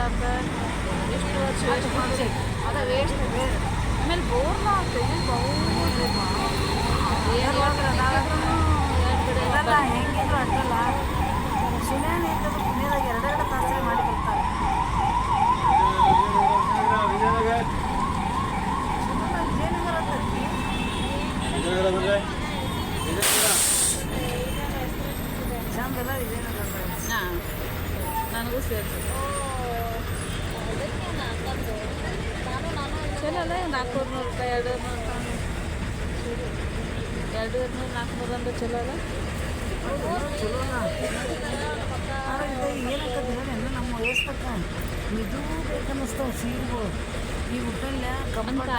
ಮಾಡ್ಲಾರ್ದ ಎಷ್ಟು ವರ್ಷ ವೇಸ್ಟ್ ಮಾಡಿ ಅದ ವೇಸ್ಟ್ ಆಮೇಲೆ ಬೋರ್ನ ತೆಗಿ ಹೆಂಗಿದ್ರು ಅಡ್ಡಲ್ಲ ಶಿಲಾಣಿ ಇದ್ದದ್ದು ಪುಣ್ಯದಾಗ ಎರಡೆರಡು ತಾಸೇ ಮಾಡಿ ಬರ್ತಾರೆ. ವಿಜಯನಗರ ಚಂದಲ್ಲ ವಿಜಯನಗರ. ಹಾಂ ನನಗೂ ಸೇರ್ತದೆ ಚಲೋ ಅಲ್ಲ 400 ರೂಪಾಯಿ 200 400 ಅಂದ್ರೆ ಚಲೋ ಅಲ್ಲ. ಚಲೋನ ಏನಕ್ಕಂತ ಹೇಳಿ ನಮ್ಮ ವಯಸ್ಸಕ್ಕ ನಿಜವೂ ಬೇಕನ್ನಿಸ್ತಾವೆ ಸೀರೆಗಳು. ಈ ಉಟ್ಟಲ್ಯ ಕಂಫರ್ಟ್